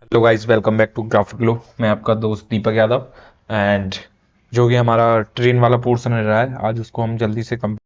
Hello guys, welcome back to Graphic Glow. मैं आपका दोस्त दीपक यादव। एंड जो कि हमारा ट्रेन वाला पोर्शन रहा है, आज उसको हम जल्दी से कम।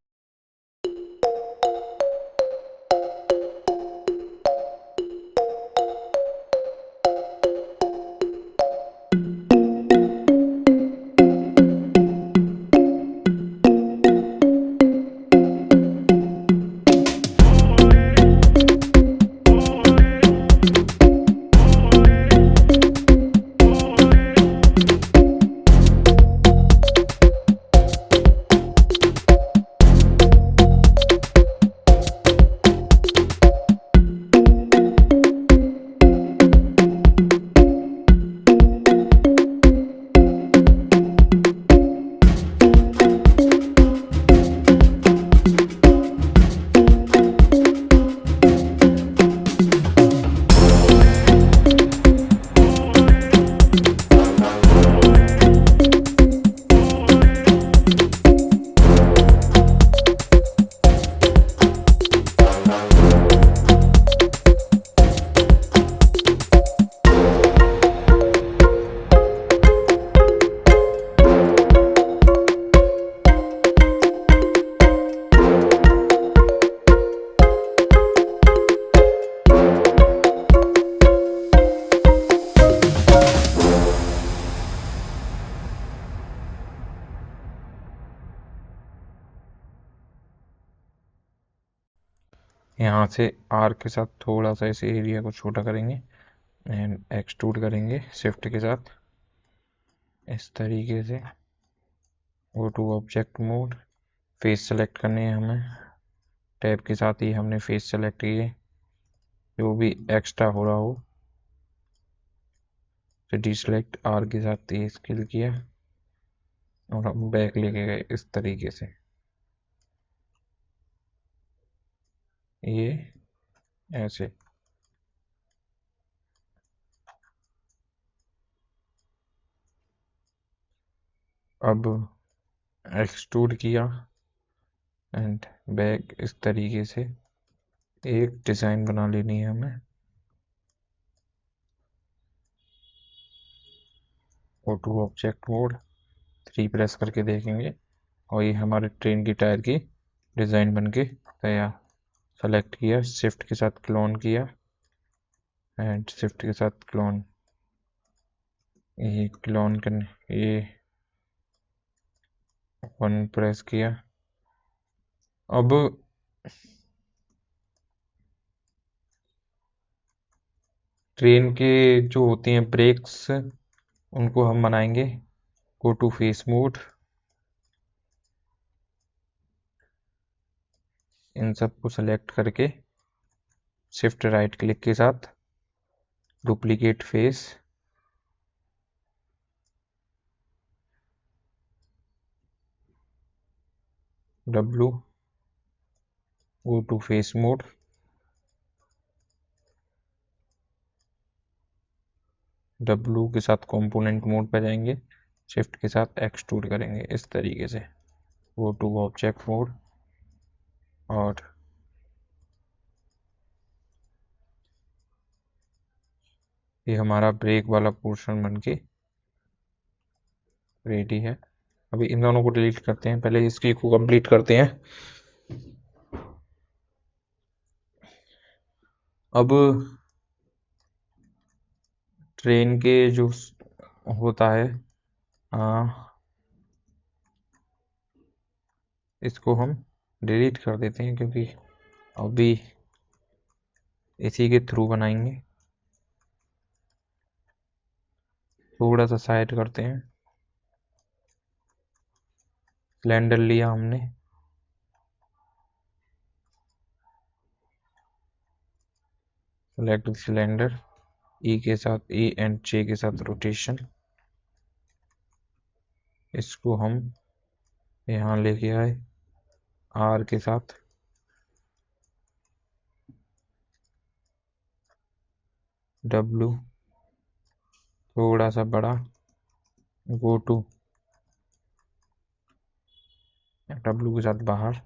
यहाँ से आर के साथ थोड़ा सा इस एरिया को छोटा करेंगे एंड एक्सट्रूड करेंगे शिफ्ट के साथ इस तरीके से। Go to object mode, face select करनी है हमें। टैब के साथ ही हमने फेस सेलेक्ट किए, जो भी एक्स्ट्रा हो रहा हो तो डिसलेक्ट। आर के साथ ये स्किल किया और हम बैक लेके गए इस तरीके से। ये ऐसे अब एक्सट्रूड किया एंड बैक इस तरीके से एक डिज़ाइन बना लेनी है हमें। Go to object mode, 3 press करके देखेंगे और ये हमारे ट्रेन की टायर की डिज़ाइन बन के तैयार। सेलेक्ट किया, शिफ्ट के साथ क्लोन किया एंड शिफ्ट के साथ क्लोन। ये क्लोन करने ये 1 प्रेस किया। अब ट्रेन के जो होते हैं ब्रेक्स, उनको हम बनाएंगे। गो टू फेस मोड, इन सबको सेलेक्ट करके शिफ्ट राइट क्लिक के साथ duplicate face, W, go to face mode, W के साथ कंपोनेंट मोड पे जाएंगे, शिफ्ट के साथ एक्सट्रूड करेंगे इस तरीके से। गो टू ऑब्जेक्ट मोड और ये हमारा ब्रेक वाला पोर्शन बन के रेडी है। अभी इन दोनों को डिलीट करते हैं, पहले इसकी को कंप्लीट करते हैं। अब ट्रेन के जो होता है, इसको हम डिलीट कर देते हैं क्योंकि अभी इसी के थ्रू बनाएंगे। थोड़ा सा साइड करते हैं। सिलेंडर लिया हमने, सेलेक्ट सिलेंडर, ई के साथ ई एंड जे के साथ रोटेशन। इसको हम यहाँ लेके आए आर के साथ, डब्लू थोड़ा सा बड़ा, गो टू डब्लू के साथ बाहर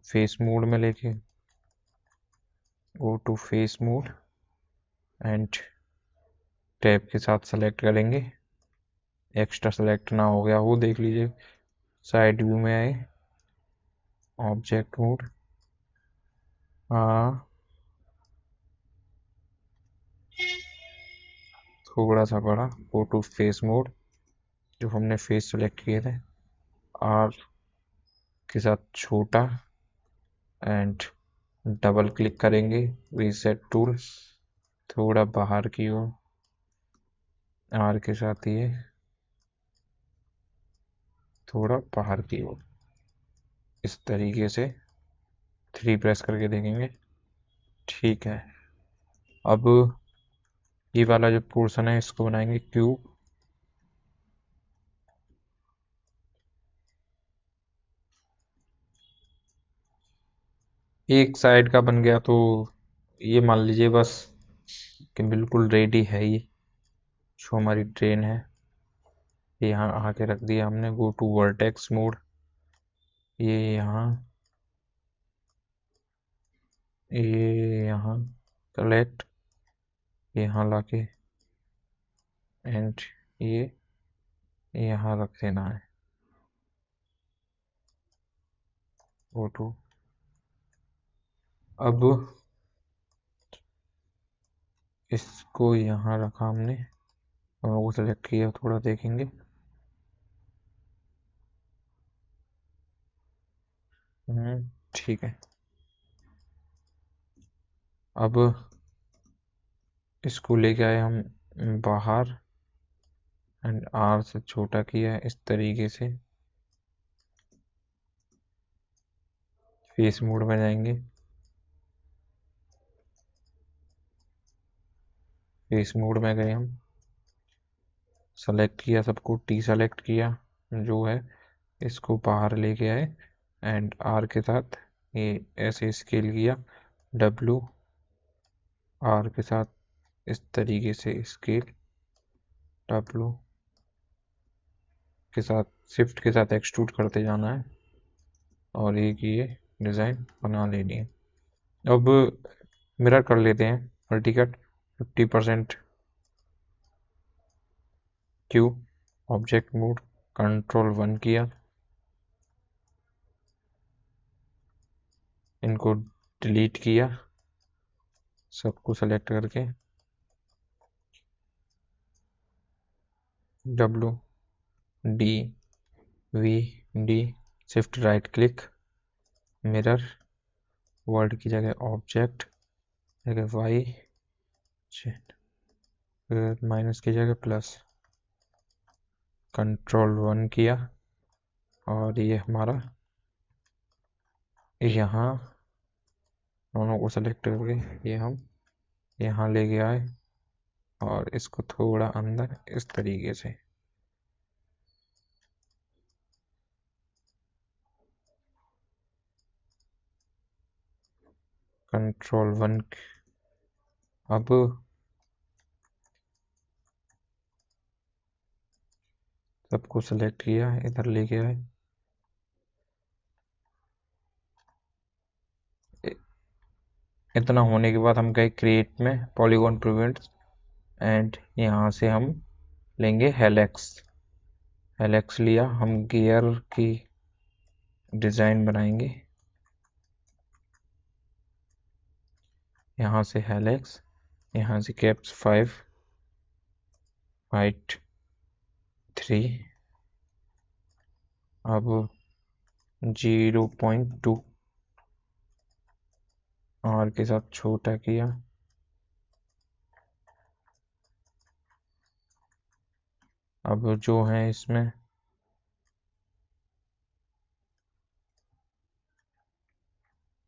फेस मोड में लेके go to face mode and tab के साथ सेलेक्ट करेंगे, एक्स्ट्रा सेलेक्ट ना हो गया हो देख लीजिए। साइड व्यू में आए, ऑब्जेक्ट मोड, हाँ थोड़ा सा बड़ा, गो टू फेस मोड, जो हमने फेस सेलेक्ट किए थे, आर के साथ छोटा, एंड डबल क्लिक करेंगे, रीसेट टूल, थोड़ा बाहर की ओर, आर के साथ ये थोड़ा बाहर की ओर, इस तरीके से 3 प्रेस करके देखेंगे। ठीक है, अब ये वाला जो पोर्शन है इसको बनाएंगे क्यूब। एक साइड का बन गया तो ये मान लीजिए बस कि बिल्कुल रेडी है ये, जो हमारी ट्रेन है। ये यहाँ आके रख दिया हमने, गो टू वर्टेक्स मोड, ये यहाँ, ये यहाँ सेलेक्ट, यहाँ लाके, एंड ये यहाँ रख देना है, गो टू। अब इसको यहाँ रखा हमने, और वो सेलेक्ट किया, थोड़ा देखेंगे। ठीक है, अब इसको लेके आए हम बाहर, एंड आर से छोटा किया है इस तरीके से। फेस मोड में जाएंगे, फेस मोड में गए हम, सेलेक्ट किया सबको, टी सेलेक्ट किया जो है, इसको बाहर लेके आए, एंड आर के साथ ये ऐसे स्केल किया, डब्लू आर के साथ इस तरीके से स्केल, डब्लू के साथ शिफ्ट के साथ एक्सट्रूड करते जाना है, और एक ये डिज़ाइन बना लेनी है। अब मिरर कर लेते हैं, vertical 50% Q, object mode, control 1 किया, इनको डिलीट किया सबको सेलेक्ट करके, W D V D, shift right click, mirror, word की जगह ऑब्जेक्ट, जगह वाई, माइनस की जगह प्लस, कंट्रोल 1 किया, और ये हमारा यहाँ दोनों को सेलेक्ट करके ये हम यहाँ ले गया है, और इसको थोड़ा अंदर इस तरीके से। कंट्रोल 1, अब सबको सेलेक्ट किया, इधर ले गया है, इतना होने के बाद हम गए क्रिएट में, पॉलीगॉन प्रिवेंट, एंड यहाँ से हम लेंगे हेलेक्स, हेलेक्स लिया, हम गियर की डिज़ाइन बनाएंगे, यहाँ से हेलेक्स, यहाँ से कैप्स 5, हाइट 3, अब 0.2 आर के साथ छोटा किया, अब जो है इसमें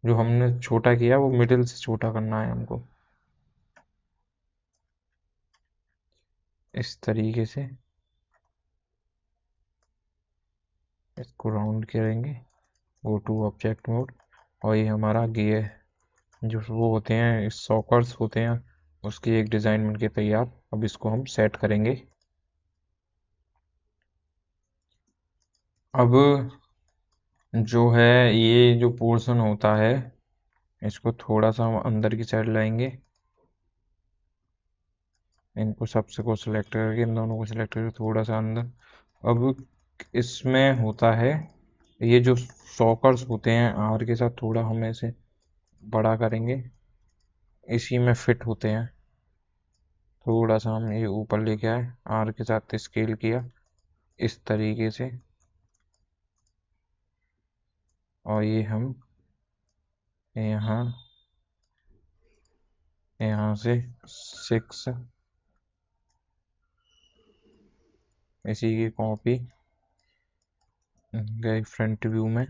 जो हमने छोटा किया वो मिडिल से छोटा करना है हमको, इस तरीके से इसको राउंड करेंगे, गो टू ऑब्जेक्ट मोड, और ये हमारा गियर जो वो होते हैं सॉकर्स होते हैं, उसकी एक डिज़ाइन बनके तैयार। अब इसको हम सेट करेंगे। अब जो है ये जो पोर्शन होता है इसको थोड़ा सा हम अंदर की साइड लाएंगे, इनको सबसे को सिलेक्ट करके इन दोनों को सिलेक्ट करके थोड़ा सा अंदर। अब इसमें होता है ये जो सॉकर्स होते हैं आर के साथ थोड़ा हम ऐसे बड़ा करेंगे, इसी में फिट होते हैं। थोड़ा सा हम ये ऊपर लेके आए, आर के साथ स्केल किया इस तरीके से, और ये हम यहाँ यहाँ से 6 इसी की कॉपी गई फ्रंट व्यू में।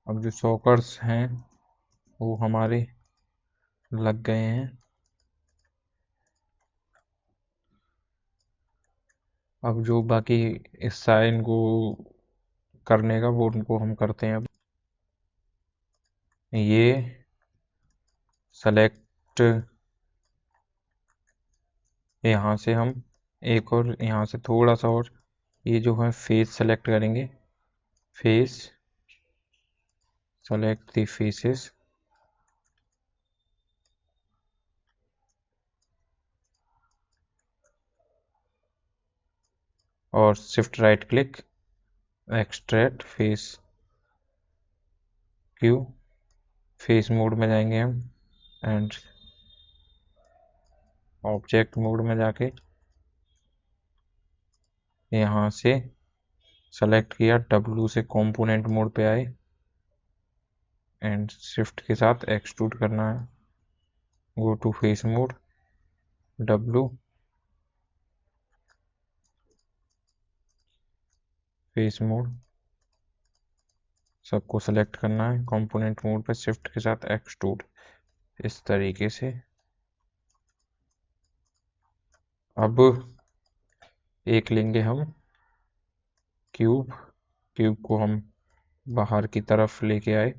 अब जो सॉकर्स हैं वो हमारे लग गए हैं। अब जो बाकी इस साइन को करने का वो उनको हम करते हैं। अब ये सेलेक्ट, यहाँ से हम एक और यहाँ से थोड़ा सा और ये जो है फेस सेलेक्ट करेंगे, फेस सेलेक्ट द फेसेस, और shift right click extract face Q, face mode में जाएंगे हम एंड ऑब्जेक्ट मोड में जाके यहाँ से सेलेक्ट किया, W से कंपोनेंट मोड पे आए एंड शिफ्ट के साथ एक्सट्रूड करना है। Go to face mode, W face mode, सबको सेलेक्ट करना है कंपोनेंट मोड पे, शिफ्ट के साथ एक्सट्रूड इस तरीके से। अब एक लेंगे हम क्यूब, क्यूब को हम बाहर की तरफ लेके आए,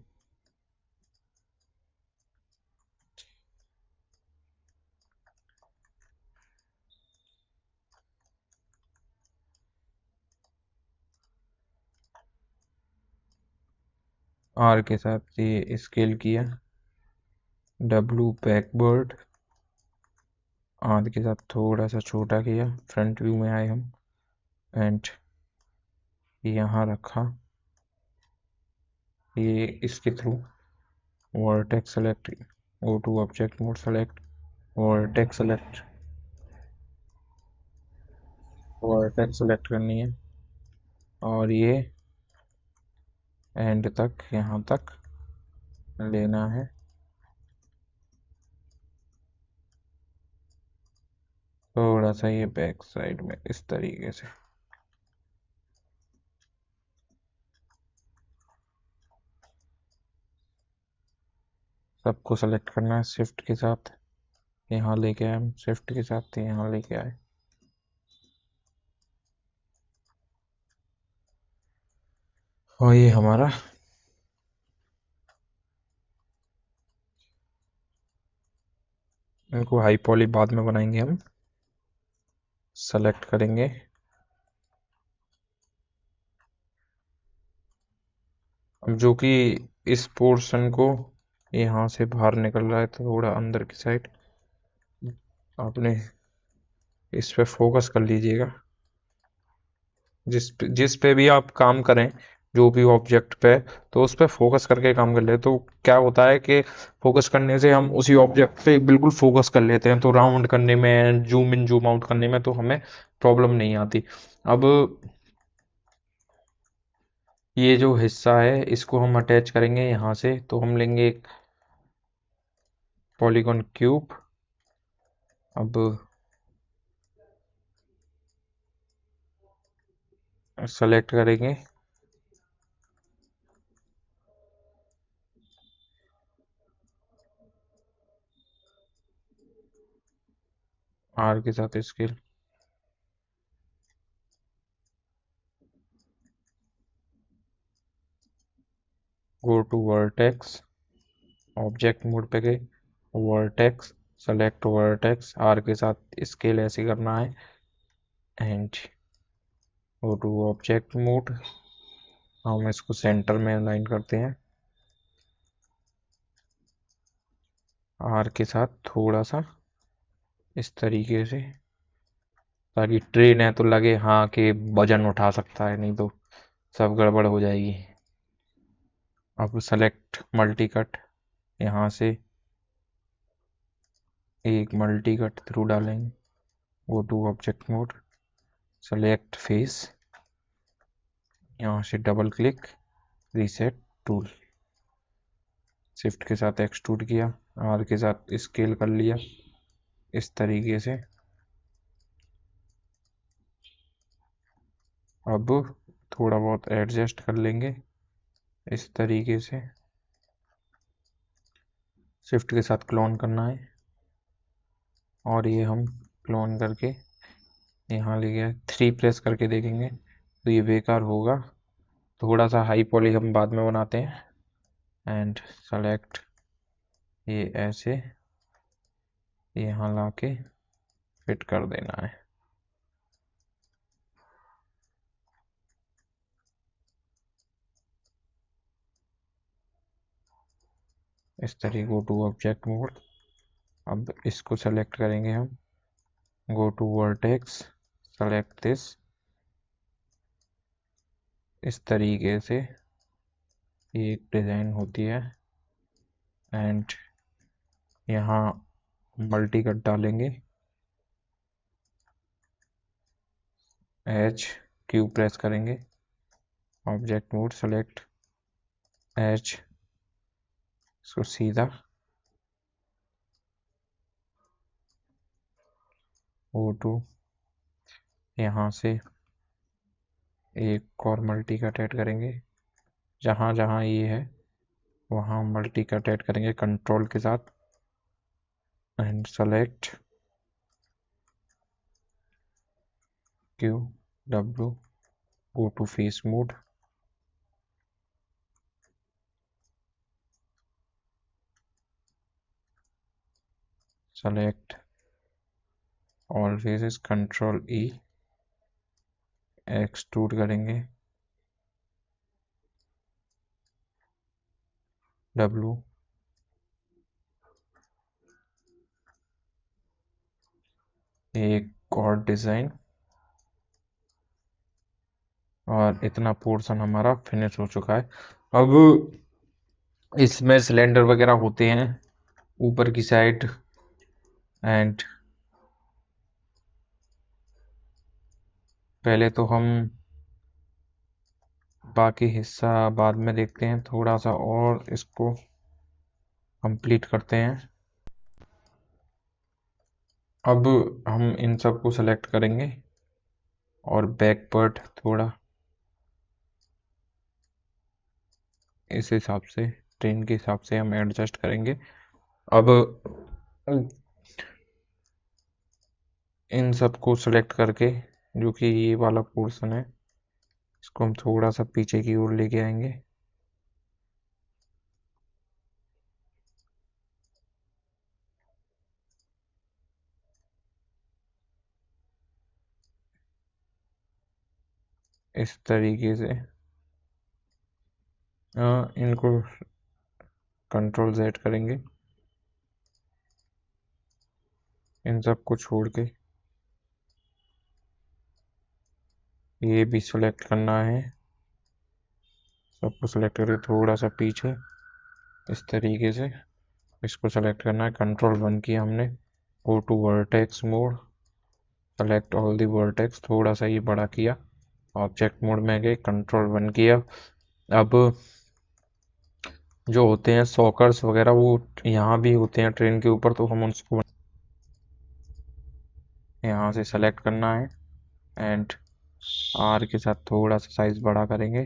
आर के साथ ये स्केल किया, W बैकवर्ड, आर के साथ थोड़ा सा छोटा किया, फ्रंट व्यू में आए हम एंड यहाँ रखा, ये इसके through vertex select, go to object mode, select vertex select, vertex select करनी है और ये एंड तक यहाँ तक लेना है। थोड़ा सा ये बैक साइड में इस तरीके से। सबको सेलेक्ट करना है शिफ्ट के साथ, यहाँ लेके आए हम, शिफ्ट के साथ यहाँ लेके आए, और ये हमारा इनको हाई पॉली बाद में बनाएंगे हम। सेलेक्ट करेंगे, अब जो कि इस पोर्शन को यहाँ से बाहर निकल रहा है तो थोड़ा अंदर की साइड आपने इस पे फोकस कर लीजिएगा। जिस पे भी आप काम करें, जो भी ऑब्जेक्ट पे, तो उस पे फोकस करके काम कर ले, तो क्या होता है कि फोकस करने से हम उसी ऑब्जेक्ट पे बिल्कुल फोकस कर लेते हैं, तो राउंड करने में, जूम इन जूम आउट करने में तो हमें प्रॉब्लम नहीं आती। अब ये जो हिस्सा है इसको हम अटैच करेंगे यहाँ से, तो हम लेंगे एक पॉलीगॉन क्यूब, अब सेलेक्ट करेंगे, आर के साथ scale, go to vertex, object mode पे गए, वर्टेक्स, सेलेक्ट वर्टेक्स, आर के साथ स्केल ऐसे करना है and go to object mode, हम इसको सेंटर में अलाइन करते हैं, आर के साथ थोड़ा सा इस तरीके से, ताकि ट्रेन है तो लगे हाँ कि वजन उठा सकता है, नहीं तो सब गड़बड़ हो जाएगी। अब सेलेक्ट मल्टी कट, यहाँ से एक मल्टी कट थ्रू डालेंगे। Go to object mode, select face, यहाँ से double click, reset tool, shift के साथ एक्सट्रूड किया, आर के साथ स्केल कर लिया इस तरीके से। अब थोड़ा बहुत एडजस्ट कर लेंगे इस तरीके से, शिफ्ट के साथ क्लोन करना है और ये हम क्लोन करके यहाँ ले गया। 3 प्रेस करके देखेंगे तो ये बेकार होगा, थोड़ा सा हाई पॉली हम बाद में बनाते हैं। एंड सेलेक्ट, ये ऐसे यहाँ ला के फिट कर देना है। इस तरीके, गो टू ऑब्जेक्ट मोड, अब इसको सेलेक्ट करेंगे हम, go to vertex, select this, इस तरीके से ये एक डिज़ाइन होती है। एंड यहाँ मल्टी कट डालेंगे, एच क्यू प्रेस करेंगे, ऑब्जेक्ट मोड सेलेक्ट, एच, इसको सीधा, गो टू, यहाँ से एक और मल्टी कट ऐड करेंगे, जहाँ जहाँ ये है वहाँ मल्टी कट ऐड करेंगे कंट्रोल के साथ। And select Q W, go to face mode, select all faces, control E, extrude करेंगे, डब्लू, एक और डिज़ाइन, और इतना पोर्शन हमारा फिनिश हो चुका है। अब इसमें सिलेंडर वगैरह होते हैं ऊपर की साइड, एंड पहले तो हम बाकी हिस्सा बाद में देखते हैं, थोड़ा सा और इसको कंप्लीट करते हैं। अब हम इन सब को सेलेक्ट करेंगे और बैक पार्ट थोड़ा इस हिसाब से, ट्रेन के हिसाब से हम एडजस्ट करेंगे। अब इन सब को सेलेक्ट करके, जो कि ये वाला पोर्शन है, इसको हम थोड़ा सा पीछे की ओर लेके आएंगे। इस तरीके से इनको कंट्रोल Z करेंगे, इन सब को छोड़ के ये भी सेलेक्ट करना है, सबको सेलेक्ट करके थोड़ा सा पीछे इस तरीके से इसको सेलेक्ट करना है। कंट्रोल 1 किया हमने, go to vertex mode, select all the vertex, थोड़ा सा ये बड़ा किया, ऑब्जेक्ट मोड में गए, कंट्रोल 1 किया। अब जो होते हैं सॉकर्स वगैरह वो यहाँ भी होते हैं ट्रेन के ऊपर, तो हम उसको यहाँ से सेलेक्ट करना है एंड आर के साथ थोड़ा सा साइज बड़ा करेंगे,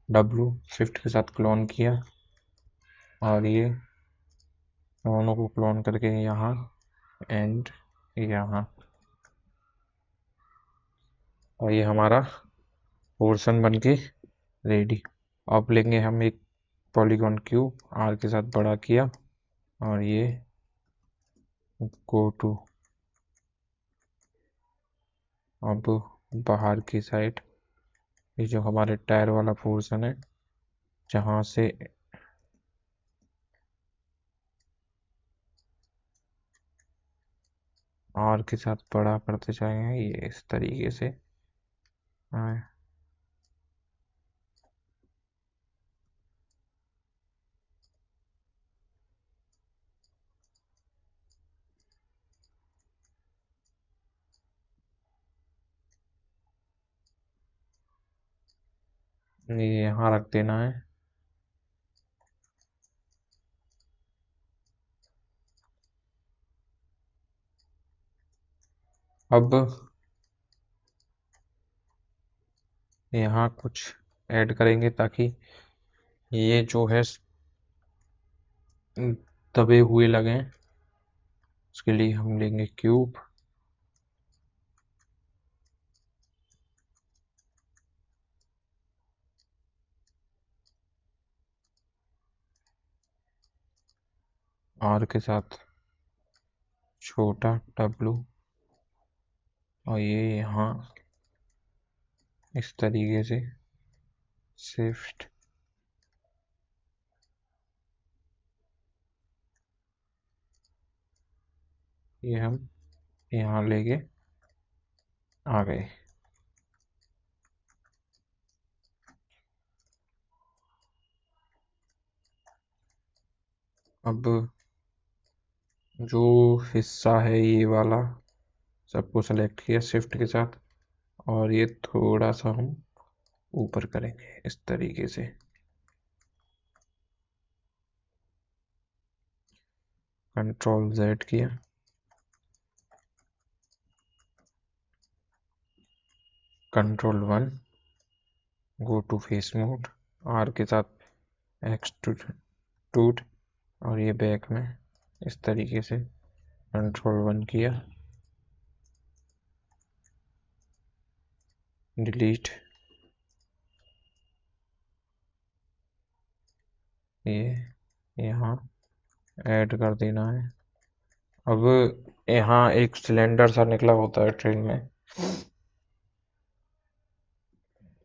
डब्लू शिफ्ट के साथ क्लोन किया और ये दोनों को क्लोन करके यहाँ एंड यहाँ, और ये हमारा पोर्शन बन के रेडी। अब लेंगे हम एक पॉलीगॉन क्यूब, आर के साथ बड़ा किया और ये गो टू, अब बाहर की साइड ये जो हमारे टायर वाला पोर्शन है, जहाँ से आर के साथ बड़ा करते जाएंगे ये इस तरीके से। हाँ, ये यहाँ रख देना है। अब यहाँ कुछ ऐड करेंगे ताकि ये जो है दबे हुए लगें। उसके लिए हम लेंगे क्यूब। आर के साथ छोटा डब्लू और ये यहाँ इस तरीके से शिफ्ट। ये हम यहाँ लेके आ गए। अब जो हिस्सा है ये वाला सबको सेलेक्ट किया शिफ्ट के साथ, और ये थोड़ा सा हम ऊपर करेंगे इस तरीके से। कंट्रोल Z किया, control 1, go to face mode, R के साथ एक्सट्रूड, और ये बैक में इस तरीके से कंट्रोल 1 किया, डिलीट, ये यहाँ ऐड कर देना है। अब यहाँ एक सिलेंडर सा निकला होता है ट्रेन में,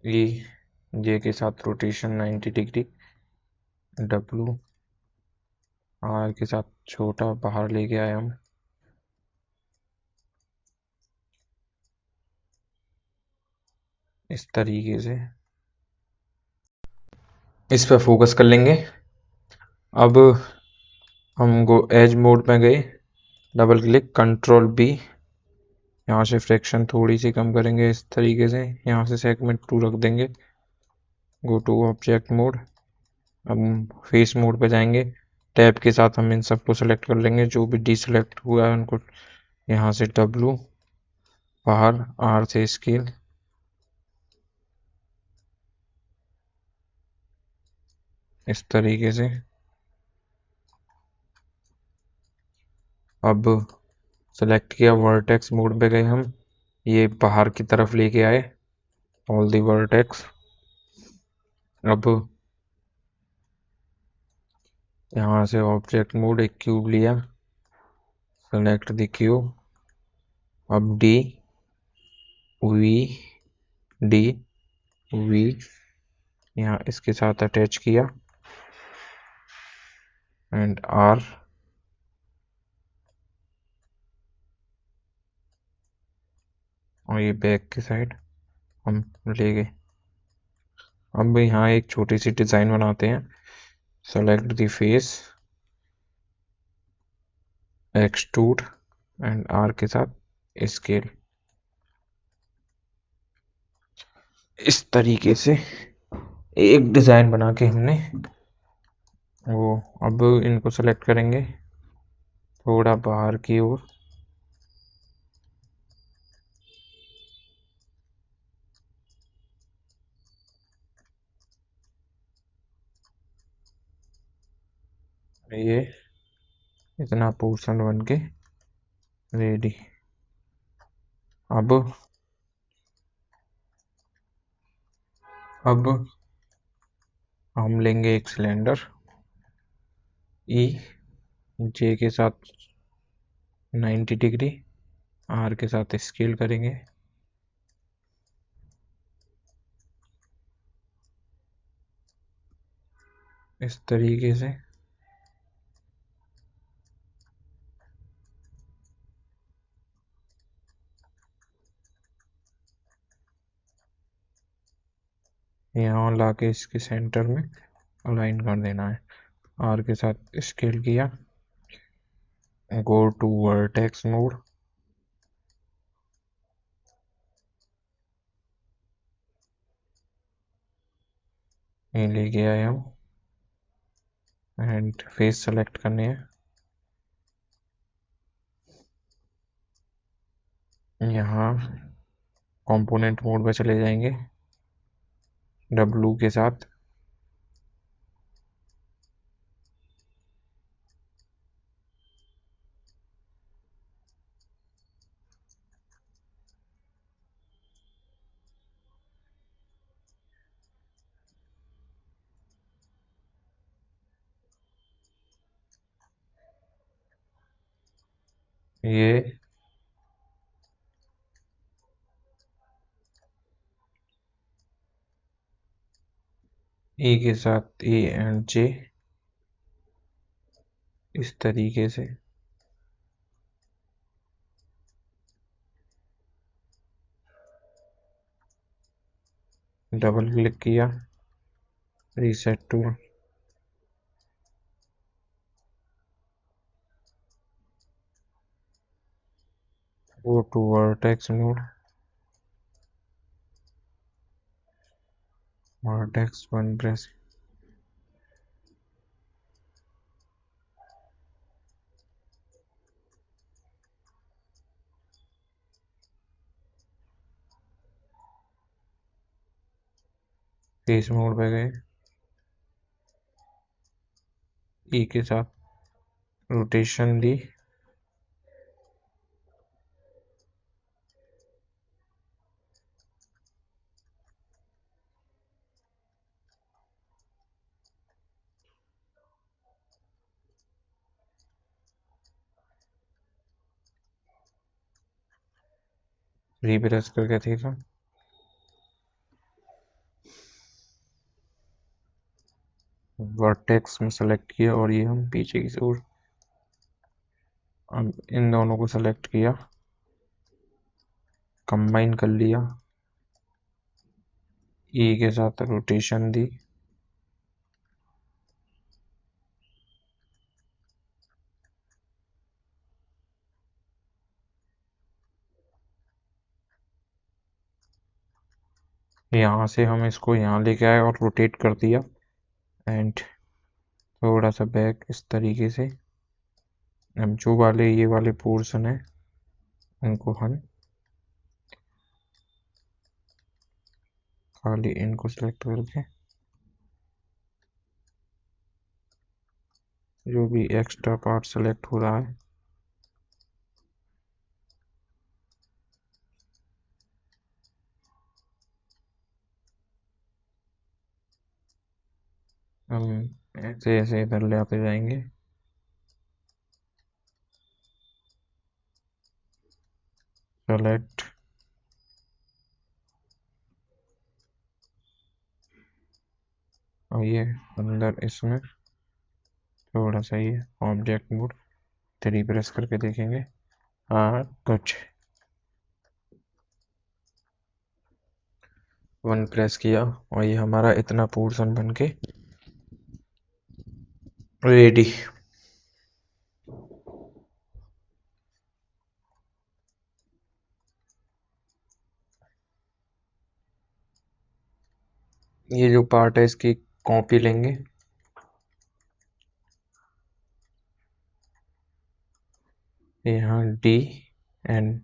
ये जे के साथ रोटेशन 90 डिग्री, डब्लू आर के साथ छोटा बाहर लेके आए हम। इस तरीके से इस पर फोकस कर लेंगे। अब हम एज मोड में गए, डबल क्लिक, कंट्रोल B, यहाँ से फ्रैक्शन थोड़ी सी कम करेंगे इस तरीके से, यहाँ से सेगमेंट 2 रख देंगे, गो टू ऑब्जेक्ट मोड। अब फेस मोड पे जाएंगे, टैब के साथ हम इन सबको सेलेक्ट कर लेंगे, जो भी डीसेलेक्ट हुआ है उनको यहाँ से डब्लू बाहर, आर से स्केल, इस तरीके से। अब सेलेक्ट किया, वर्टेक्स मोड पे गए हम, ये बाहर की तरफ लेके आए ऑल दी वर्टेक्स। अब यहाँ से ऑब्जेक्ट मोड, एक क्यूब लिया, सेलेक्ट द क्यूब, अब डी वी डी वी यहाँ इसके साथ अटैच किया, एंड आर, और ये बैक की साइड हम ले गए। अब यहाँ एक छोटी सी डिज़ाइन बनाते हैं, select the face, extrude, and R के साथ स्केल, इस तरीके से एक डिज़ाइन बना के हमने वो। अब इनको सेलेक्ट करेंगे थोड़ा बाहर की ओर, ये इतना पोर्शन बन के रेडी। अब अब हम लेंगे एक सिलेंडर, ई जे के साथ 90 डिग्री, आर के साथ स्केल करेंगे, इस तरीके से। यहाँ लाके इसके सेंटर में अलाइन कर देना है। आर के साथ स्केल किया, गो टू वर्टेक्स मोड, ये लेके आए हम एंड फेस सेलेक्ट करने हैं। यहाँ कंपोनेंट मोड में चले जाएंगे W के साथ, ये E के साथ A एंड J इस तरीके से, डबल क्लिक किया, reset tool, go to vertex mode, vertex 1 press, face mode पे गए, E के साथ रोटेशन दी, रीप्रेस करके देखा, वर्टेक्स में सेलेक्ट किया और ये हम पीछे की ओर, अब इन दोनों को सेलेक्ट किया, कंबाइन कर लिया, E के साथ रोटेशन दी, यहाँ से हम इसको यहाँ लेके आए और रोटेट कर दिया एंड थोड़ा सा बैक इस तरीके से। अब जो वाले ये वाले पोर्शन है उनको हम खाली इनको सिलेक्ट करके जो भी एक्स्ट्रा पार्ट सेलेक्ट हो रहा है हम ऐसे ऐसे इधर ले आते जाएंगे। सेलेक्ट, और ये अंदर इसमें थोड़ा सा ये ऑब्जेक्ट मोड 3 प्रेस करके देखेंगे, हाँ कुछ 1 प्रेस किया और ये हमारा इतना पोर्शन बन के रेडी। ये जो पार्ट है इसकी कॉपी लेंगे, यहाँ D एंड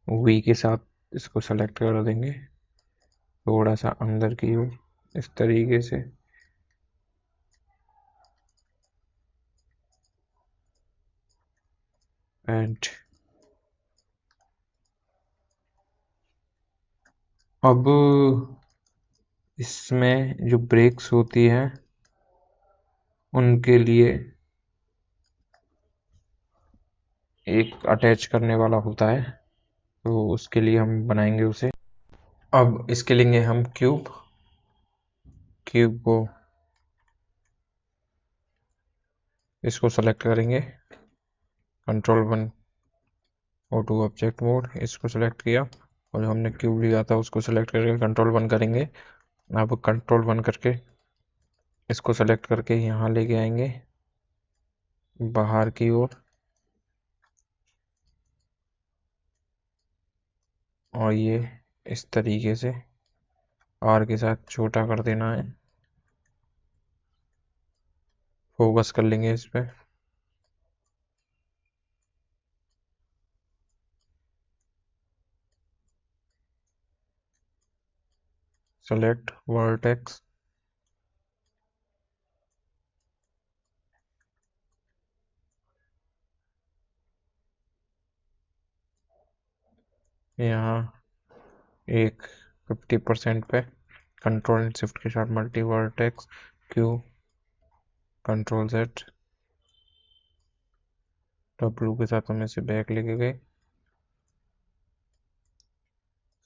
V के साथ इसको सेलेक्ट कर देंगे थोड़ा सा अंदर की ओर इस तरीके से, एंड अब इसमें जो ब्रेक्स होती है उनके लिए एक अटैच करने वाला होता है, तो उसके लिए हम बनाएंगे उसे। अब इसके लिए हम क्यूब को इसको सेलेक्ट करेंगे, Ctrl+1 ऑटो ऑब्जेक्ट मोड, इसको सेलेक्ट किया और जो हमने क्यूब लिया था उसको सेलेक्ट करके Ctrl+1 करेंगे अब कंट्रोल 1 करके इसको सेलेक्ट करके यहाँ लेके आएंगे बाहर की ओर, और ये इस तरीके से आर के साथ छोटा कर देना है। फोकस कर लेंगे इस पे। सेलेक्ट वर्टेक्स, यहाँ एक 50% पे कंट्रोल एंड शिफ्ट के साथ multi vertex Q, control Z, W के साथ हम इसे बैक लेके गए।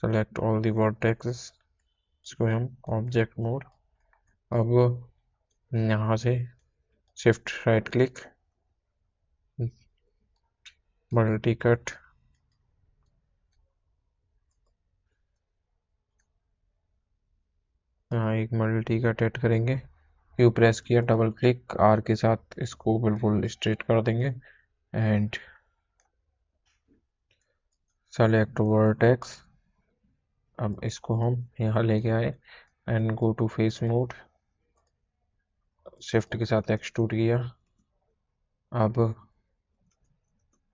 सेलेक्ट ऑल दी वर्टेक्सेस, इसको हम ऑब्जेक्ट मोड। अब यहाँ से shift right click, multi cut, यहाँ एक मल्टी कट ऐड करेंगे। क्यू प्रेस किया, डबल क्लिक, आर के साथ इसको बिल्कुल स्ट्रेट कर देंगे एंड सेलेक्ट वर्टेक्स। अब इसको हम यहाँ लेके आए and go to face mode, shift के साथ एक्सट्रूड किया। अब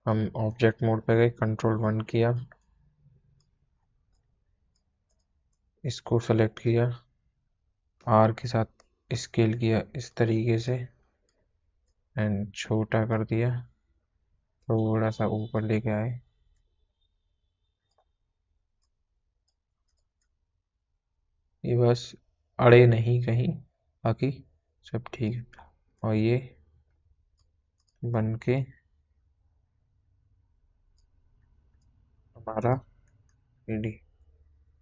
हम ऑब्जेक्ट मोड पे गए, कंट्रोल 1 किया, इसको सेलेक्ट किया, आर के साथ स्केल किया इस तरीके से एंड छोटा कर दिया, थोड़ा सा ऊपर लेके आए। ये बस अड़े नहीं कहीं, बाकी सब ठीक है। और ये बन के हमारा रेडी।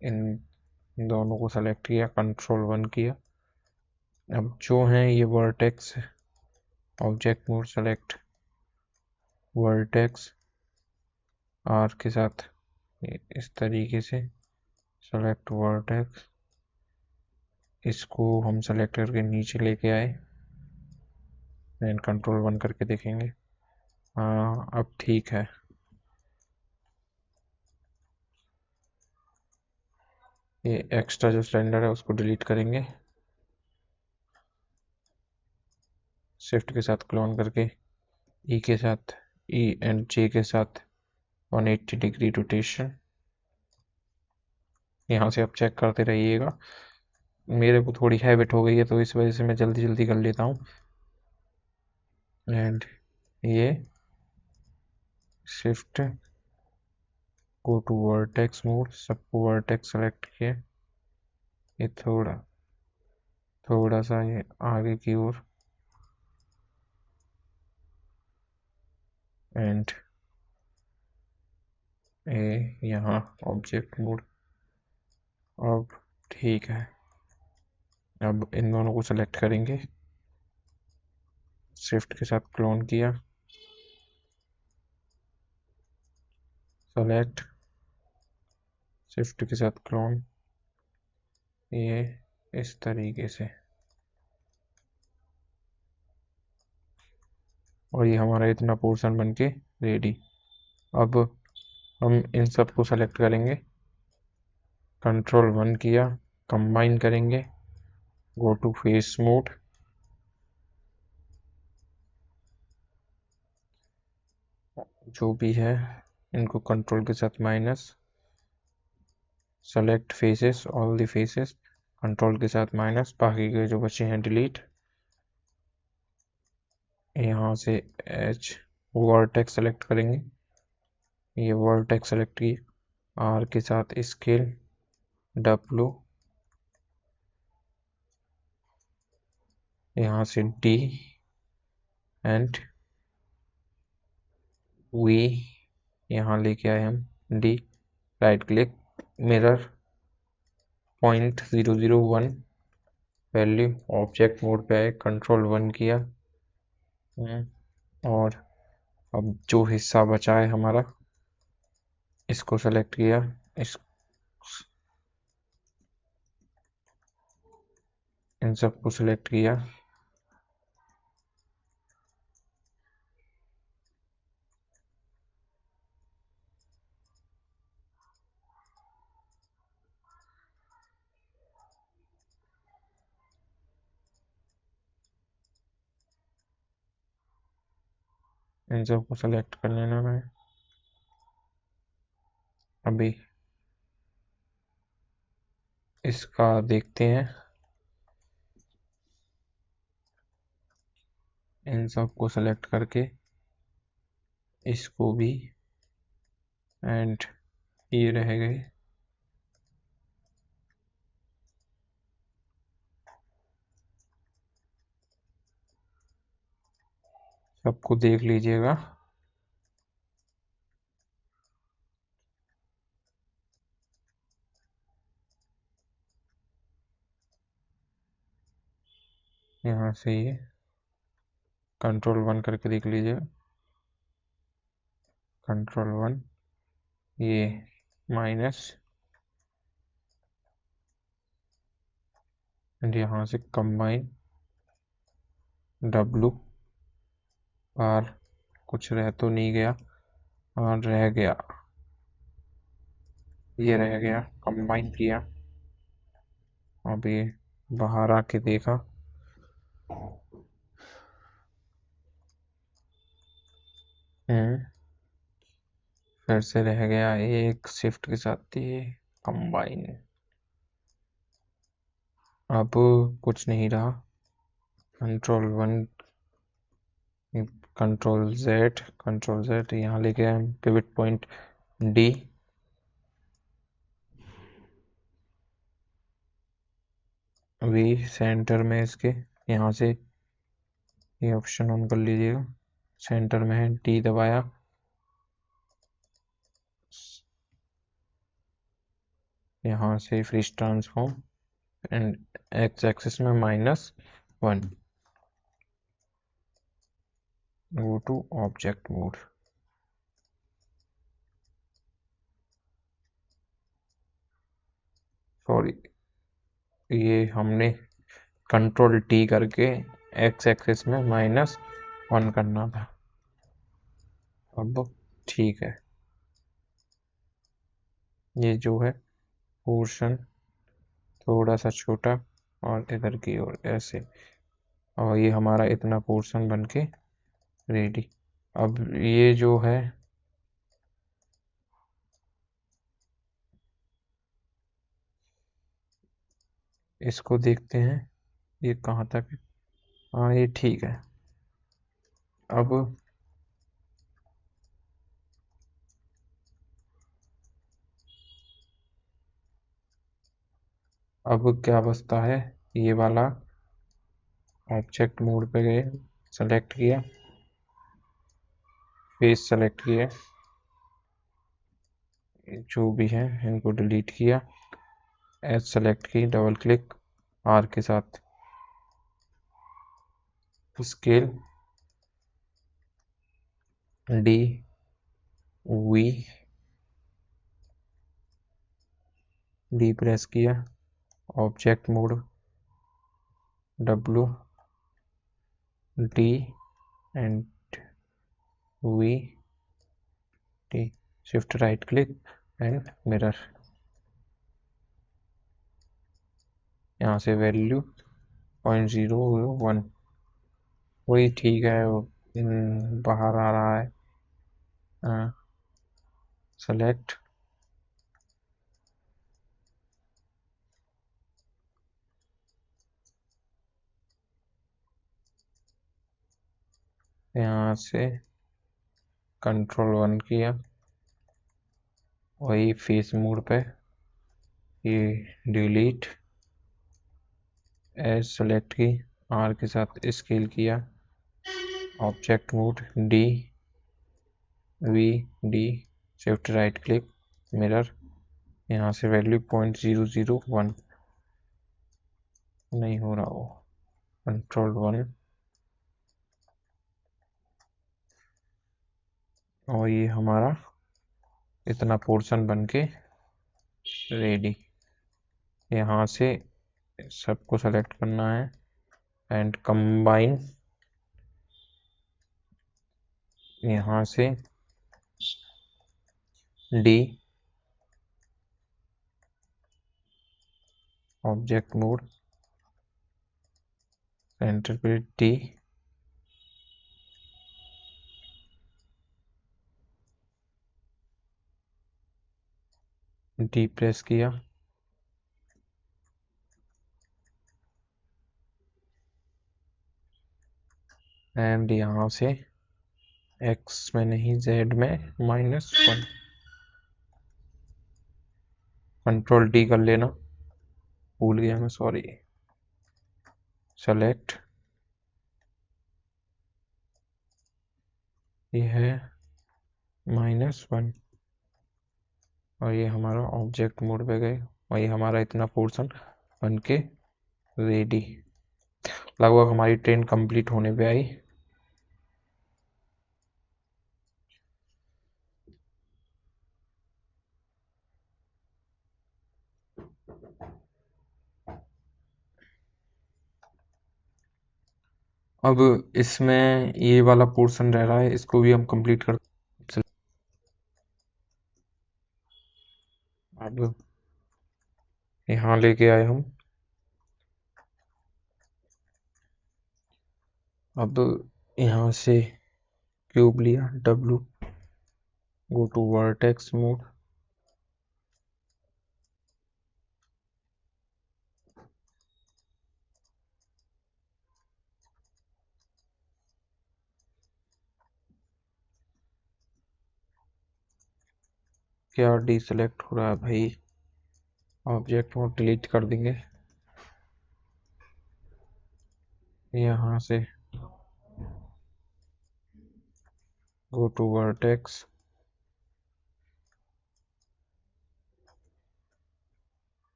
इन दोनों को सेलेक्ट किया, कंट्रोल 1 किया। अब जो है ये vertex, object mode, select vertex, R के साथ इस तरीके से सेलेक्ट वर्टेक्स, इसको हम सेलेक्ट करके नीचे लेके आए एंड कंट्रोल 1 करके देखेंगे। हाँ अब ठीक है। ये एक्स्ट्रा जो सिलेंडर है उसको डिलीट करेंगे, शिफ्ट के साथ क्लोन करके ई के साथ, ई एंड जे के साथ 180 डिग्री रोटेशन। यहाँ से आप चेक करते रहिएगा, मेरे को थोड़ी हैबिट हो गई है तो इस वजह से मैं जल्दी जल्दी कर लेता हूँ। एंड ये shift, go to vertex mode, सबको वर्टेक्स सेलेक्ट किए, ये थोड़ा थोड़ा सा ये आगे की ओर एंड ये यहाँ ऑब्जेक्ट मोड। अब ठीक है। अब इन दोनों को सेलेक्ट करेंगे, शिफ्ट के साथ क्लोन किया, सेलेक्ट, शिफ्ट के साथ क्लोन, ये इस तरीके से, और ये हमारा इतना पोर्शन बन के रेडी। अब हम इन सब को सेलेक्ट करेंगे, कंट्रोल 1 किया, कंबाइन करेंगे, गो टू फेस मोड, जो भी है इनको कंट्रोल के साथ minus, select faces, all the faces, control के साथ माइनस, बाकी के जो बचे हैं डिलीट। यहाँ से एच वर्टेक्स सेलेक्ट करेंगे, ये वर्टेक्स सेलेक्ट की, आर के साथ स्केल, डब्लू, यहाँ से डी एंड वी, यहाँ लेके आए हम D, right click, mirror 0.001 value, object mode पे आए, कंट्रोल 1 किया। और अब जो हिस्सा बचा है हमारा इसको सेलेक्ट किया, इस इन सबको सिलेक्ट किया, इन सबको सेलेक्ट कर लेना है। अभी इसका देखते हैं, इन सबको सेलेक्ट करके इसको भी, एंड ये रह गए। सबको देख लीजिएगा। यहाँ से ये Ctrl 1 करके देख लीजिए, Ctrl 1, ये माइनस, एंड यहाँ से कंबाइन W बार, कुछ रह तो नहीं गया, और रह गया, ये रह गया, कंबाइन किया। अभी बाहर आके देखा, फिर से रह गया एक, शिफ्ट के साथ ये कंबाइन। अब कुछ नहीं रहा, Ctrl 1, Ctrl Z, यहाँ लेके आए pivot point D, V centre में इसके, यहाँ से ये ऑप्शन ऑन कर लीजिएगा, सेंटर में है, D दबाया, यहाँ से freeze transform, and X axis में -1, go to object mode. Sorry, ये हमने Ctrl T करके एक्स एक्सिस में -1 करना था। अब ठीक है, ये जो है पोर्शन थोड़ा सा छोटा, और इधर की ओर ऐसे, और ये हमारा इतना पोर्शन बन के रेडी। अब ये जो है, इसको देखते हैं ये कहाँ तक है। हाँ, ये ठीक है। अब क्या बचता है, ये वाला ऑब्जेक्ट मोड पे गए, सेलेक्ट किया, फेस सेलेक्ट किया, जो भी है इनको डिलीट किया, एज सेलेक्ट की, डबल क्लिक, आर के साथ scale, D, V, D press किया, object mode, W, D, and V, D, shift right click and mirror, यहाँ से वैल्यू 0.01, वही ठीक है, बाहर आ रहा है, सेलेक्ट, यहाँ से Ctrl 1 किया, वही फेस मोड पे, ये डिलीट, एज सेलेक्ट की, आर के साथ स्केल किया, object mode, D, V, D, shift right click, mirror, यहाँ से वैल्यू 0.001, नहीं हो रहा वो, Ctrl 1, और ये हमारा इतना पोर्शन बन के रेडी। यहाँ से सबको सेलेक्ट करना है एंड कंबाइन यहाँ से डी ऑब्जेक्ट मोड सेंटर पे डी प्रेस किया एंड यहाँ से एक्स में नहीं जेड में -1 कंट्रोल डी कर लेना, भूल गया मैं, सॉरी। सेलेक्ट, ये है -1 और ये हमारा ऑब्जेक्ट मोड पे गए और ये हमारा इतना पोर्शन बन के रेडी। लगभग हमारी ट्रेन कंप्लीट होने पे आई। अब इसमें ये वाला पोर्शन रह रहा है, इसको भी हम कंप्लीट कर। अब यहाँ लेके आए हम। अब यहाँ से क्यूब लिया, W, go to vertex mode, क्या डी सेलेक्ट हो रहा है भाई, ऑब्जेक्ट मोड डिलीट कर देंगे। यहाँ से गो टू वर्टेक्स,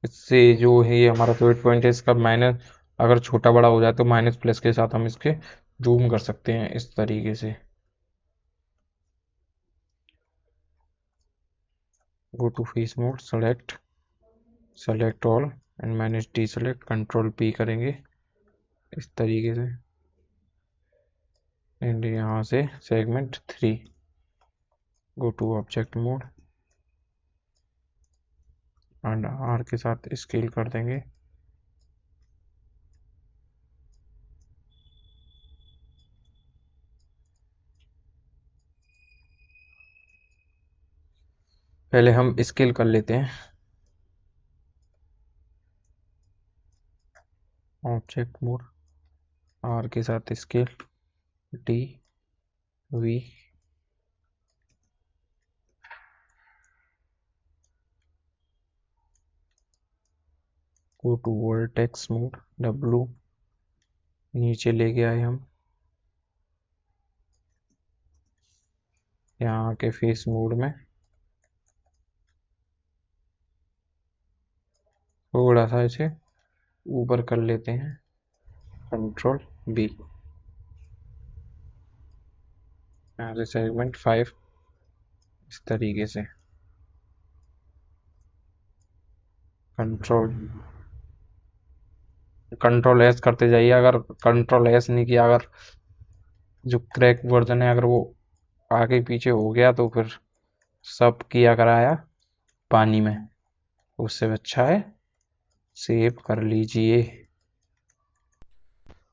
इससे जो है ये हमारा फेवरेट पॉइंट है, इसका माइनस अगर छोटा बड़ा हो जाए तो माइनस प्लस के साथ हम इसके जूम कर सकते हैं इस तरीके से। Go to face mode, select all and manage deselect, control P करेंगे इस तरीके से एंड यहाँ से segment 3, go to object mode and R के साथ स्केल कर देंगे। पहले हम स्केल कर लेते हैं, ऑब्जेक्ट मोड, आर के साथ scale, D V, go to vertex mode, W, नीचे ले गया है हम, यहाँ के फेस मोड में थोड़ा सा इसे ऊपर कर लेते हैं, कंट्रोल बी, यहाँ से सेगमेंट 5 इस तरीके से, कंट्रोल एस करते जाइए। अगर कंट्रोल एस नहीं किया, अगर जो क्रैक वर्जन है अगर वो आगे पीछे हो गया तो फिर सब किया कराया पानी में, उससे अच्छा है सेव कर लीजिए।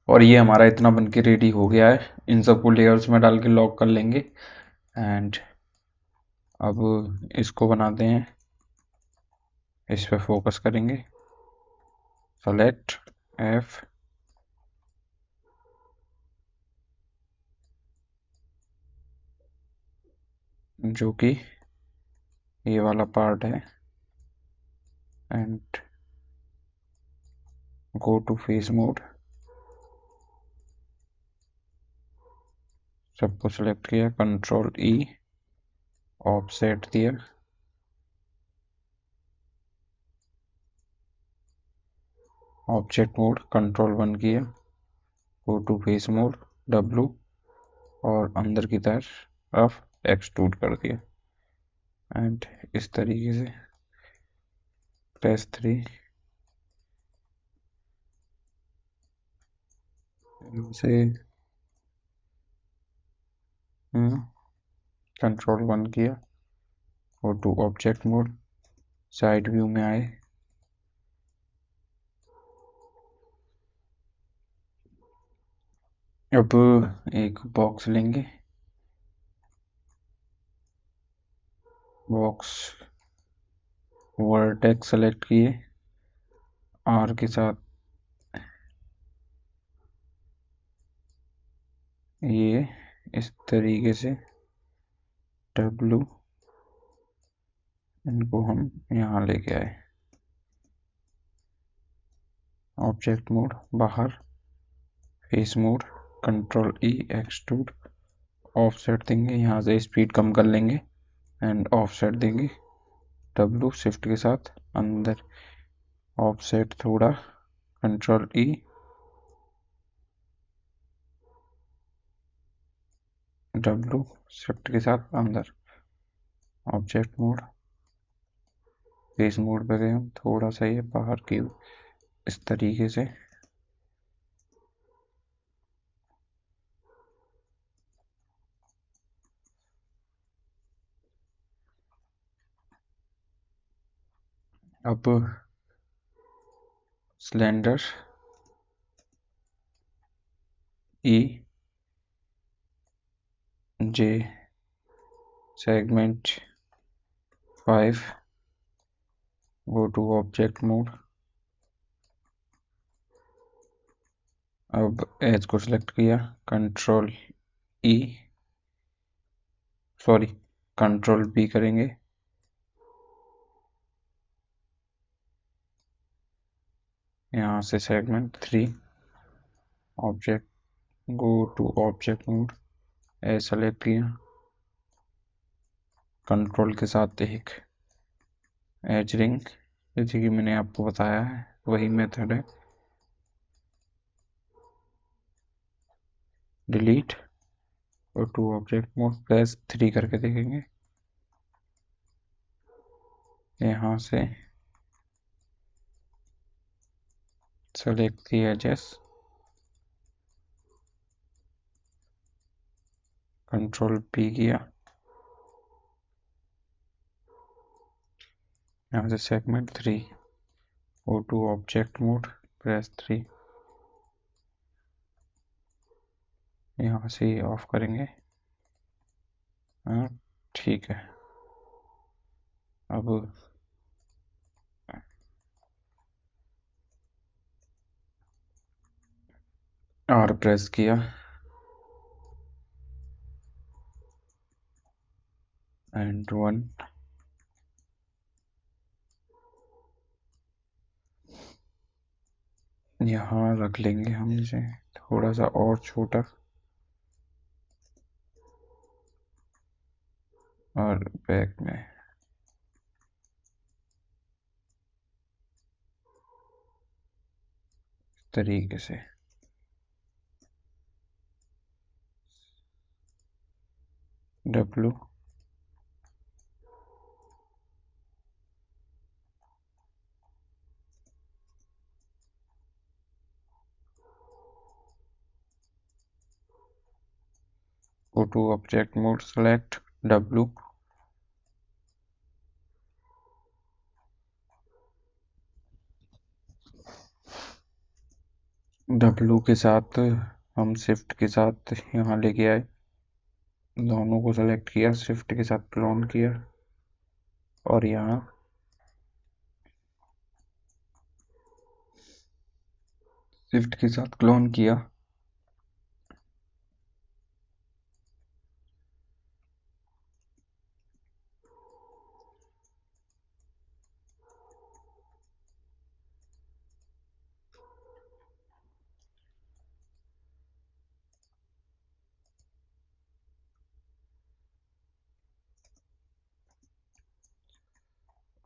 और ये हमारा इतना बन के रेडी हो गया है, इन सबको लेयर्स में डाल के लॉक कर लेंगे एंड अब इसको बनाते हैं, इस पे फोकस करेंगे, सेलेक्ट F, जो कि ये वाला पार्ट है and go to face mode, सबको सेलेक्ट किया, कंट्रोल E, ऑफसेट दिया, ऑब्जेक्ट मोड कंट्रोल 1 किया, go to face mode, W, और अंदर की तरफ एक्सट्रूड कर दिया एंड इस तरीके से प्रेस 3, यहाँ से कंट्रोल 1 किया, go to object mode, side view में आए, अब एक बॉक्स लेंगे, बॉक्स वर्टेक्स सेलेक्ट किए, आर के साथ ये इस तरीके से W, इनको हम यहाँ लेके आए, ऑब्जेक्ट मोड बाहर, face mode, control E extrude, offset देंगे, यहाँ से स्पीड कम कर लेंगे एंड ऑफसेट देंगे, W शिफ्ट के साथ अंदर, ऑफसेट थोड़ा, कंट्रोल E, W शिफ्ट के साथ अंदर, ऑब्जेक्ट मोड, फेस मोड पे गए हम, थोड़ा सा ये बाहर की इस तरीके से, अब cylinder E J segment 5, go to object mode, अब एज को सिलेक्ट किया, control E, sorry control B करेंगे, यहाँ से segment 3, object, go to object mode, edge select किया, कंट्रोल के साथ एक एज रिंग, जैसे कि मैंने आपको बताया है वही मेथड है, डिलीट और टू ऑब्जेक्ट मोड प्लस 3 करके देखेंगे, यहाँ से सेलेक्ट किया एजेस, कंट्रोल P किया, यहाँ से segment 3, go to object mode, press 3, यहाँ से ऑफ करेंगे, हाँ ठीक है। अब R प्रेस किया एंड 1, यहाँ रख लेंगे हम इसे थोड़ा सा और छोटा, और बैक में इस तरीके से, W go to object mode, select W, W के साथ हम शिफ्ट के साथ यहाँ लेके आए, दोनों को सेलेक्ट किया, शिफ्ट के साथ क्लोन किया और यहाँ शिफ्ट के साथ क्लोन किया,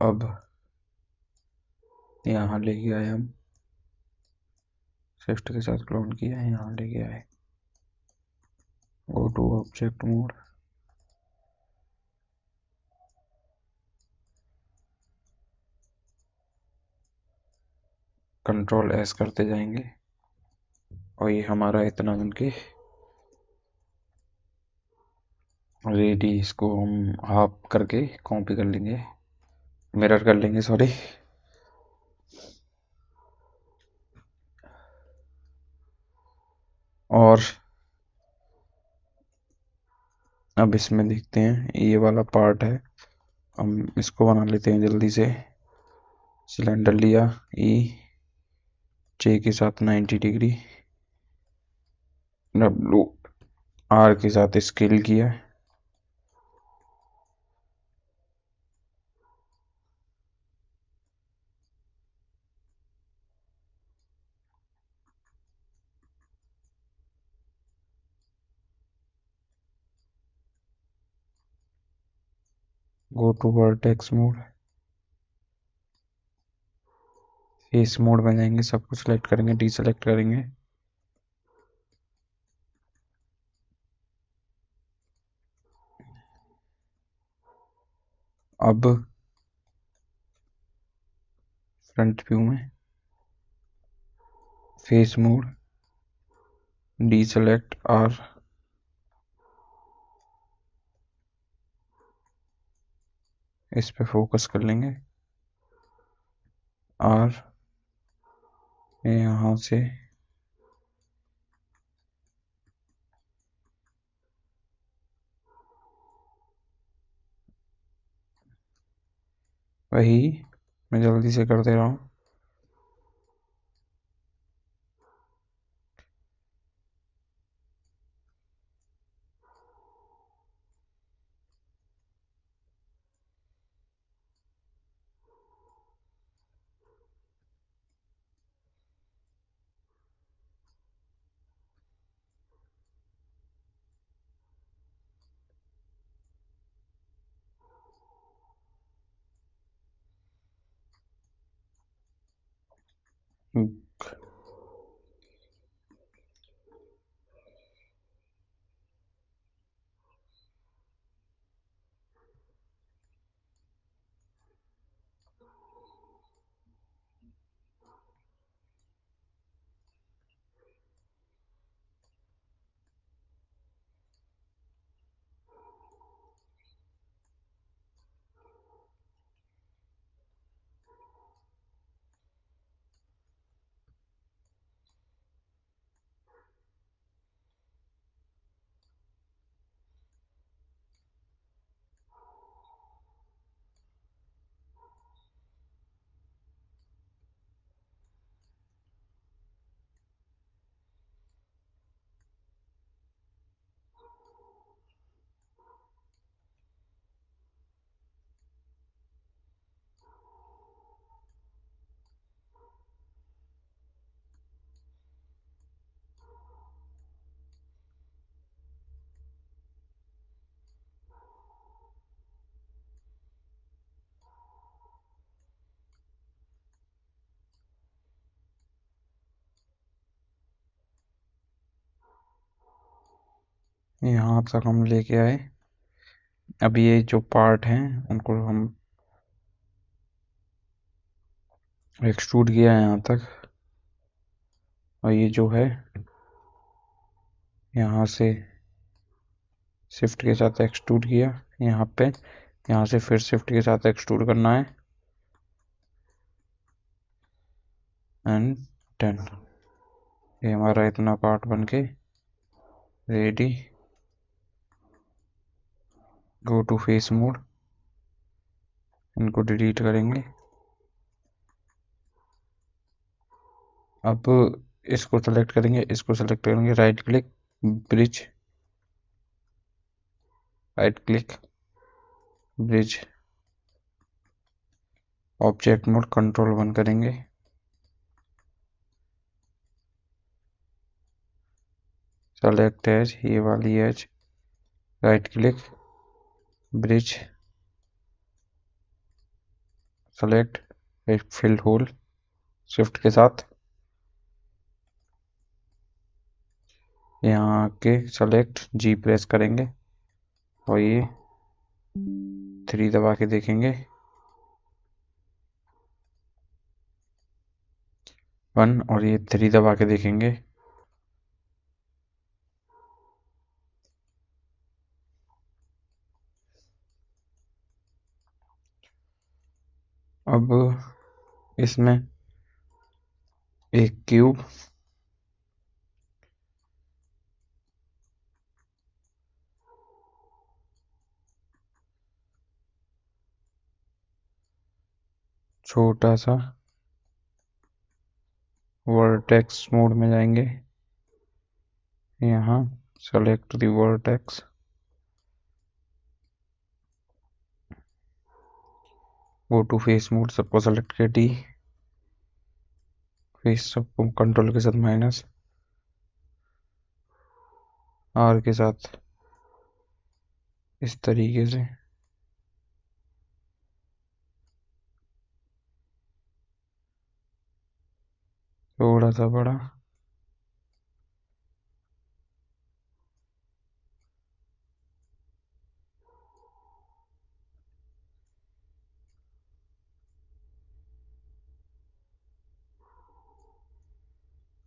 अब यहाँ लेके आए हम, शिफ्ट के साथ क्लोन किया, यहाँ लेके आए, go to object mode, control S करते जाएंगे, और ये हमारा इतना बन के रेडी। इसको हम हाफ करके कॉपी कर लेंगे, मिरर कर लेंगे, सॉरी। और अब इसमें देखते हैं, ये वाला पार्ट है, हम इसको बना लेते हैं जल्दी से। सिलेंडर लिया, ई जे के साथ 90 डिग्री, डब्लू आर के साथ स्केल किया, go to vertex mode, face mode में जाएंगे, सब कुछ सेलेक्ट करेंगे, डीसेलेक्ट करेंगे। अब फ्रंट व्यू में फेस मोड, डीसेलेक्ट आर, इस पे फोकस कर लेंगे। आर यहाँ से वही मैं जल्दी से कर दे रहा हूँ। यहाँ तक हम लेके आए। अब ये जो पार्ट हैं उनको हम एक्सट्रूड किया है यहाँ तक, और ये जो है यहाँ से शिफ्ट के साथ एक्सट्रूड किया यहाँ पे, यहाँ से फिर शिफ्ट के साथ एक्सट्रूड करना है, एंड डन। ये हमारा इतना पार्ट बन के ready. Go to face mode, इनको डिलीट करेंगे। अब इसको सेलेक्ट करेंगे, इसको सेलेक्ट करेंगे, right click bridge, right click bridge, object mode, control 1 करेंगे, सेलेक्ट एज, ये वाली edge, right click bridge, select fill hole, shift के साथ यहाँ के सेलेक्ट जी प्रेस करेंगे, और ये 3 दबा के देखेंगे, 1, और ये 3 दबा के देखेंगे, अब इसमें एक क्यूब, छोटा सा वर्टेक्स मोड में जाएंगे। यहाँ select the vertex, go to face mode, सबको सेलेक्ट किया, डी फेस सबको कंट्रोल के साथ माइनस, आर के साथ इस तरीके से, थोड़ा सा बड़ा,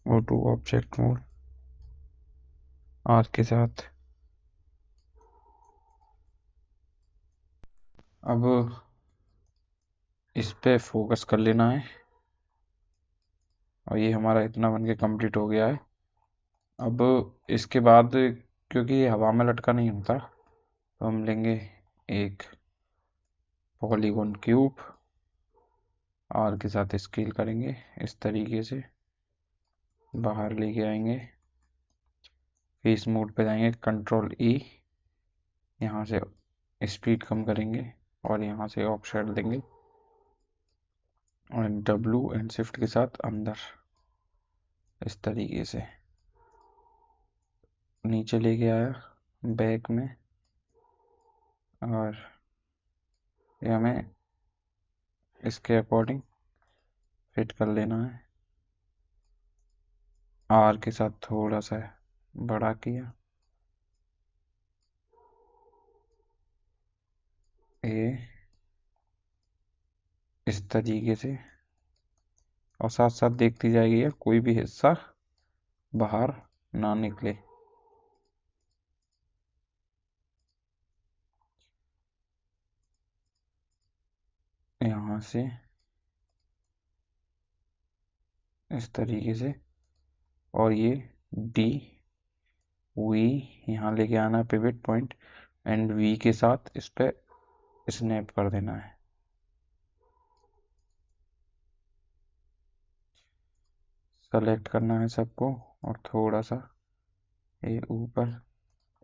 go to object mode, R के साथ। अब इस पे फोकस कर लेना है और ये हमारा इतना बन के कंप्लीट हो गया है। अब इसके बाद क्योंकि ये हवा में लटका नहीं होता तो हम लेंगे एक पॉलीगॉन क्यूब, आर के साथ स्केल करेंगे इस तरीके से, बाहर लेके आएंगे, फेस मोड पे जाएंगे, कंट्रोल ई, यहाँ से स्पीड कम करेंगे और यहाँ से ऑफसेट देंगे और डब्ल्यू एंड शिफ्ट के साथ अंदर इस तरीके से नीचे लेके आया बैक में, और ये हमें इसके अकॉर्डिंग फिट कर लेना है। आर के साथ थोड़ा सा बड़ा किया, ये इस तरीके से, और साथ साथ देखती जाएगी है कोई भी हिस्सा बाहर ना निकले। यहाँ से इस तरीके से, और ये डी वी यहाँ लेके आना पिवट पॉइंट, एंड वी के साथ इस पे स्नैप कर देना है। सेलेक्ट करना है सबको और थोड़ा सा ये ऊपर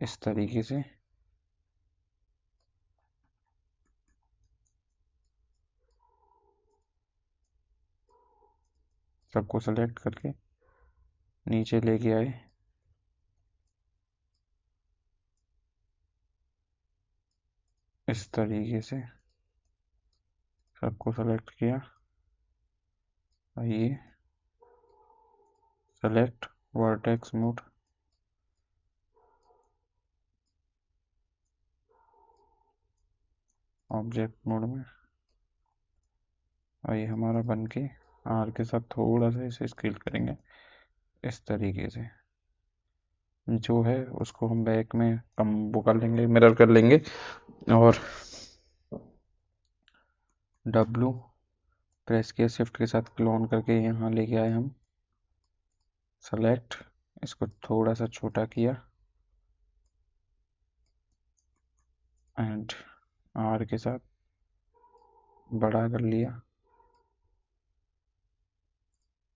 इस तरीके से, सबको सेलेक्ट करके नीचे लेके आए, इस तरीके से सबको सेलेक्ट किया, ये select vertex mode, object mode में, और ये हमारा बन के आर के साथ थोड़ा सा इसे स्केल करेंगे इस तरीके से। जो है उसको हम बैक में कम वो कर लेंगे, मिरर कर लेंगे, और डब्लू प्रेस किया, शिफ्ट के साथ क्लोन करके यहाँ लेके आए हम, सेलेक्ट, इसको थोड़ा सा छोटा किया एंड आर के साथ बड़ा कर लिया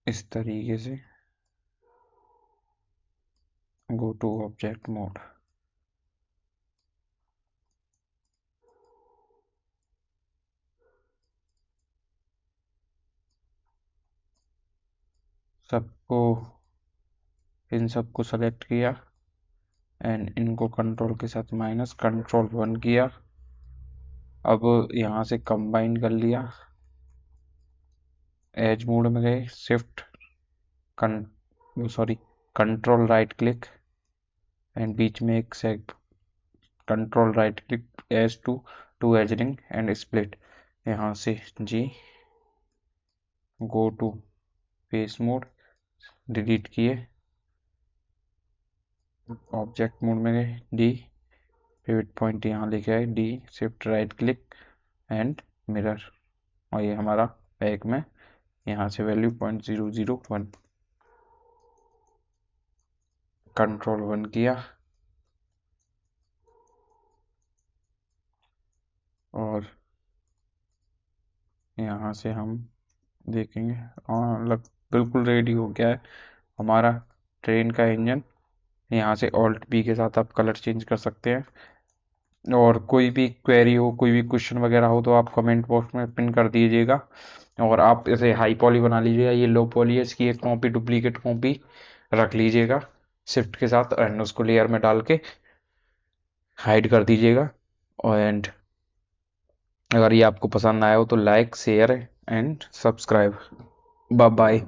इस तरीके से, गो टू ऑब्जेक्ट मोड। सबको इन सबको सेलेक्ट किया एंड इनको कंट्रोल के साथ माइनस कंट्रोल 1 किया। अब यहाँ से कंबाइन कर लिया, एज मोड में गए, shift control right click and बीच में एक सेग, control right click edge to edge ring and split, यहाँ से G, go to face mode, delete किए, ऑब्जेक्ट मोड में गए, डी पिवट पॉइंट यहाँ लेके आए, D shift right click and mirror, और ये हमारा बैक में यहाँ से वैल्यू 0.001 कंट्रोल 1 किया और यहाँ से हम देखेंगे बिल्कुल रेडी हो गया है हमारा ट्रेन का इंजन। यहाँ से ऑल्ट बी के साथ आप कलर चेंज कर सकते हैं और कोई भी क्वेरी हो, कोई भी क्वेश्चन वगैरह हो तो आप कमेंट बॉक्स में पिन कर दीजिएगा। और आप इसे हाई पॉली बना लीजिएगा, ये लो पॉली है, इसकी एक कॉपी डुप्लीकेट कॉपी रख लीजिएगा शिफ्ट के साथ एंड उसको लेयर में डाल के हाइड कर दीजिएगा। एंड अगर ये आपको पसंद आया हो तो like share and subscribe. Bye bye.